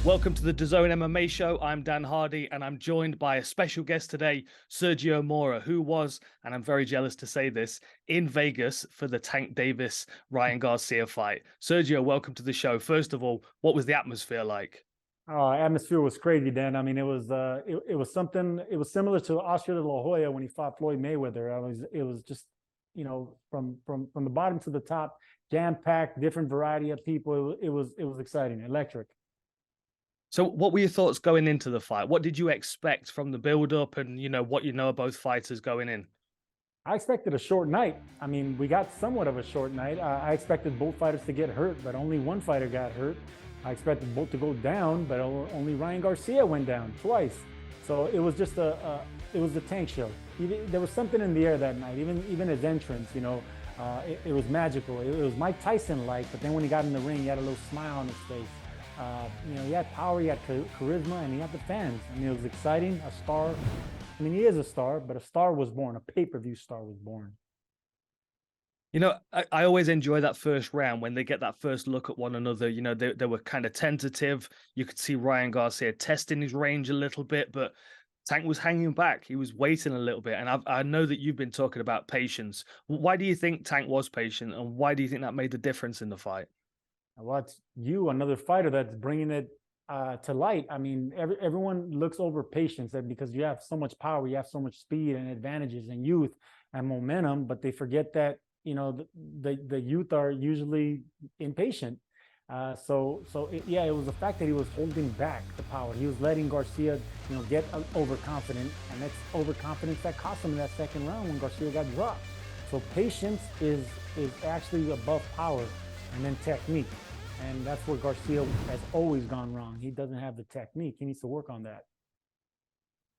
Welcome to the DAZN MMA show. I'm Dan Hardy, and I'm joined by a special guest today, Sergio Mora, who was, and I'm very jealous to say this, in Vegas for the Tank Davis Ryan Garcia fight. Sergio, welcome to the show. First of all, what was the atmosphere like? Atmosphere was crazy, Dan. I mean, it was something. It was similar to Oscar de la Hoya when he fought Floyd Mayweather. It was just, from the bottom to the top, jam packed, different variety of people. It was exciting, electric. So what were your thoughts going into the fight? What did you expect from the build-up and, what you know of both fighters going in? I expected a short night. I mean, we got somewhat of a short night. I expected both fighters to get hurt, but only one fighter got hurt. I expected both to go down, but only Ryan Garcia went down twice. So it was just it was the Tank show. There was something in the air that night. Even his entrance, it was magical. It was Mike Tyson-like, but then when he got in the ring, he had a little smile on his face. He had power, he had charisma, and he had the fans. I mean, it was exciting. A star. I mean, he is a star, but a star was born. A pay-per-view star was born. I always enjoy that first round when they get that first look at one another. They were kind of tentative. You could see Ryan Garcia testing his range a little bit, but Tank was hanging back. He was waiting a little bit. And I know that you've been talking about patience. Why do you think Tank was patient, and why do you think that made the difference in the fight? Well, it's another fighter that's bringing it to light. I mean, everyone looks over patience because you have so much power, you have so much speed and advantages and youth and momentum, but they forget that the youth are usually impatient. It was the fact that he was holding back the power. He was letting Garcia, get overconfident, and that's overconfidence that cost him in that second round when Garcia got dropped. So patience is actually above power, and then technique. And that's where Garcia has always gone wrong. He doesn't have the technique. He needs to work on that.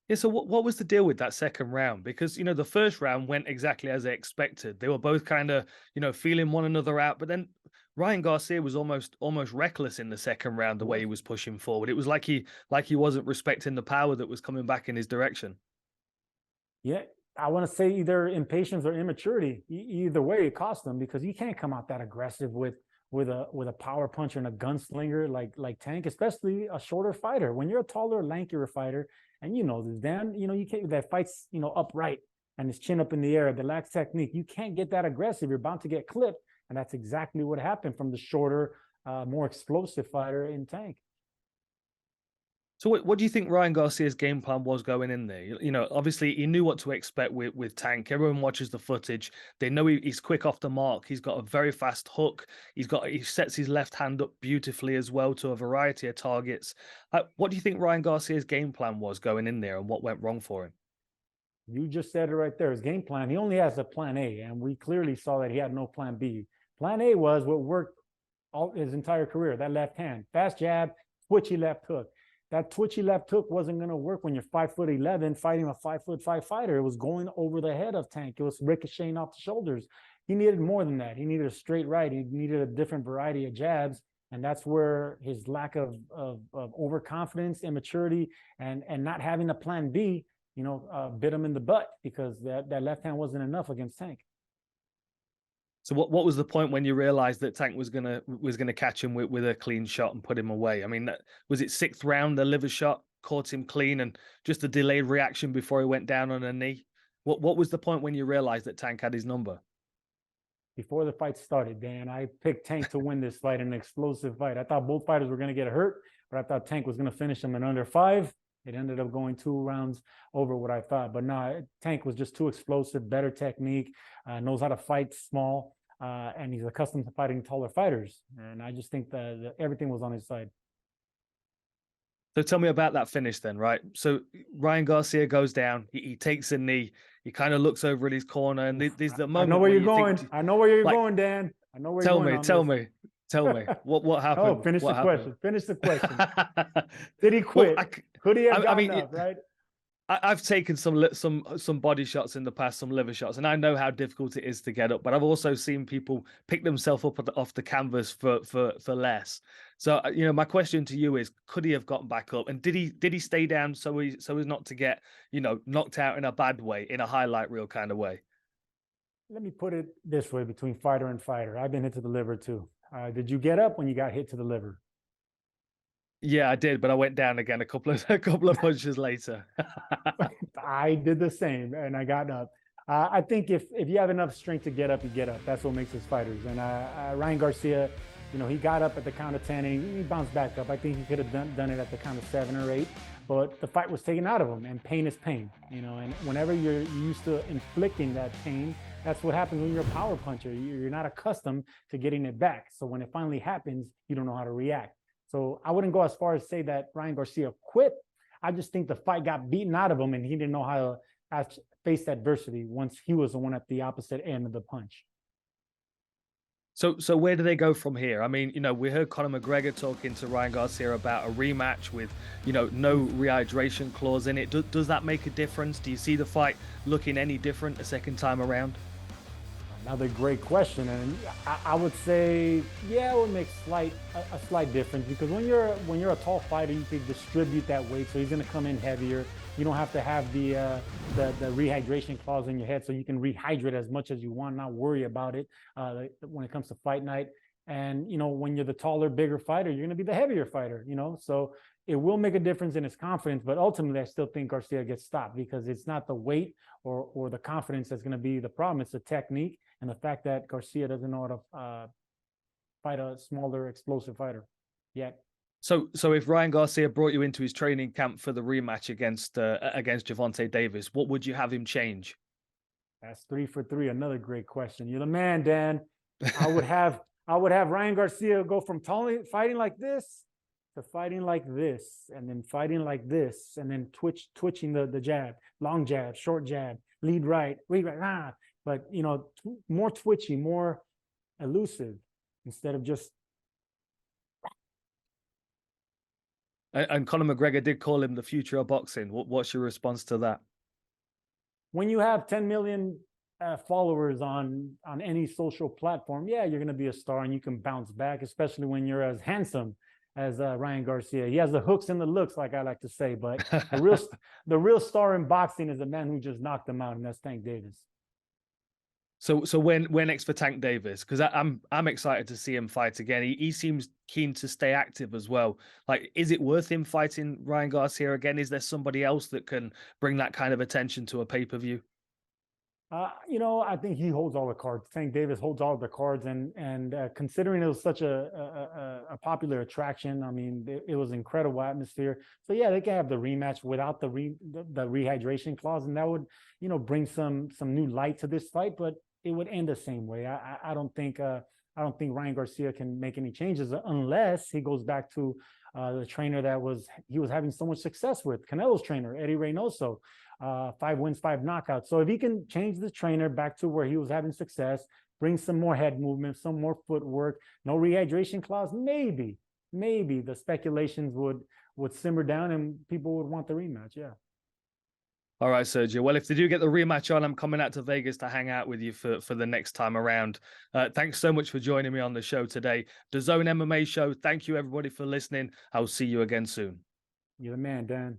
Yeah, so what was the deal with that second round? Because, the first round went exactly as they expected. They were both kind of, feeling one another out. But then Ryan Garcia was almost reckless in the second round, the way he was pushing forward. It was like he wasn't respecting the power that was coming back in his direction. Yeah, I want to say either impatience or immaturity. Either way, it cost them, because you can't come out that aggressive with a power puncher and a gunslinger like Tank, especially a shorter fighter. When you're a taller, lankier fighter, and this, Dan, you can't, that fights, upright and his chin up in the air, that lacks technique. You can't get that aggressive. You're bound to get clipped. And that's exactly what happened from the shorter, more explosive fighter in Tank. So what do you think Ryan Garcia's game plan was going in there? Obviously he knew what to expect with Tank. Everyone watches the footage. They know he's quick off the mark. He's got a very fast hook. He sets his left hand up beautifully as well to a variety of targets. What do you think Ryan Garcia's game plan was going in there, and what went wrong for him? You just said it right there. His game plan, he only has a plan A, and we clearly saw that he had no plan B. Plan A was what worked all his entire career, that left hand. Fast jab, twitchy left hook. That twitchy left hook wasn't going to work when you're 5'11" fighting a 5'5" fighter. It was going over the head of Tank. It was ricocheting off the shoulders. He needed more than that. He needed a straight right. He needed a different variety of jabs. And that's where his lack of overconfidence, immaturity, and not having a plan B, bit him in the butt, because that left hand wasn't enough against Tank. So what was the point when you realized that Tank was gonna catch him with a clean shot and put him away? I mean, was it sixth round, the liver shot caught him clean, and just a delayed reaction before he went down on a knee? What was the point when you realized that Tank had his number? Before the fight started, Dan, I picked Tank to win this fight, an explosive fight. I thought both fighters were going to get hurt, but I thought Tank was going to finish him in under 5. It ended up going 2 rounds over what I thought. But no, Tank was just too explosive, better technique, knows how to fight small, and he's accustomed to fighting taller fighters. And I just think that everything was on his side. So tell me about that finish then, right? So Ryan Garcia goes down, he takes a knee, he kind of looks over in his corner, and there's the moment. I know where you're going. I know where you're going, Dan. I know where you're going. Tell me what happened. Oh, finish the question. Finish the question. Did he quit? Could he have gotten up, right? I've taken some body shots in the past, some liver shots, and I know how difficult it is to get up. But I've also seen people pick themselves up off the canvas for less. So my question to you is: could he have gotten back up? And did he stay down so as not to get knocked out in a bad way, in a highlight reel kind of way? Let me put it this way: between fighter and fighter, I've been hit to the liver too. Did you get up when you got hit to the liver? Yeah, I did, but I went down again a couple of punches later. I did the same, and I got up. I think if you have enough strength to get up, you get up. That's what makes us fighters. And Ryan Garcia, he got up at the count of 10 and he bounced back up. I think he could have done it at the count of 7 or 8, but the fight was taken out of him, and pain is pain, and whenever you're used to inflicting that pain, that's what happens when you're a power puncher. You're not accustomed to getting it back. So when it finally happens, you don't know how to react. So I wouldn't go as far as say that Ryan Garcia quit. I just think the fight got beaten out of him and he didn't know how to face adversity once he was the one at the opposite end of the punch. So where do they go from here? I mean, we heard Conor McGregor talking to Ryan Garcia about a rematch with, no rehydration clause in it. Does that make a difference? Do you see the fight looking any different a second time around? Another great question, and I would say, yeah, it would make a slight difference, because when you're a tall fighter, you can distribute that weight, so he's going to come in heavier. You don't have to have the rehydration clause in your head, so you can rehydrate as much as you want, not worry about it when it comes to fight night. And when you're the taller, bigger fighter, you're going to be the heavier fighter. So it will make a difference in his confidence, but ultimately, I still think Garcia gets stopped, because it's not the weight or the confidence that's going to be the problem. It's the technique and the fact that Garcia doesn't know how to fight a smaller, explosive fighter yet. So if Ryan Garcia brought you into his training camp for the rematch against Gervonta Davis, what would you have him change? That's 3 for 3. Another great question. You're the man, Dan. I would have Ryan Garcia go from fighting like this to fighting like this, and then fighting like this, and then twitching the jab, long jab, short jab, lead right, but more twitchy, more elusive, instead of just. And Conor McGregor did call him the future of boxing. What's your response to that? When you have 10 million followers on any social platform, yeah, you're going to be a star and you can bounce back, especially when you're as handsome as Ryan Garcia. He has the hooks and the looks, like I like to say, but the real star in boxing is a man who just knocked him out, and that's Tank Davis. So when next for Tank Davis? Because I'm excited to see him fight again. He seems keen to stay active as well. Like, is it worth him fighting Ryan Garcia again? Is there somebody else that can bring that kind of attention to a pay-per-view? I think he holds all the cards. Tank Davis holds all the cards, and considering it was such a popular attraction, I mean, it was incredible atmosphere. So yeah, they can have the rematch without the rehydration clause, and that would bring some new light to this fight. But it would end the same way. I don't think Ryan Garcia can make any changes unless he goes back to the trainer he was having so much success with, Canelo's trainer, Eddie Reynoso. 5 wins, 5 knockouts. So if he can change the trainer back to where he was having success, bring some more head movement, some more footwork, no rehydration clause, maybe the speculations would simmer down and people would want the rematch. Yeah. All right, Sergio. Well, if they do get the rematch on, I'm coming out to Vegas to hang out with you for the next time around. Thanks so much for joining me on the show today. DAZN MMA show. Thank you, everybody, for listening. I'll see you again soon. You're the man, Dan.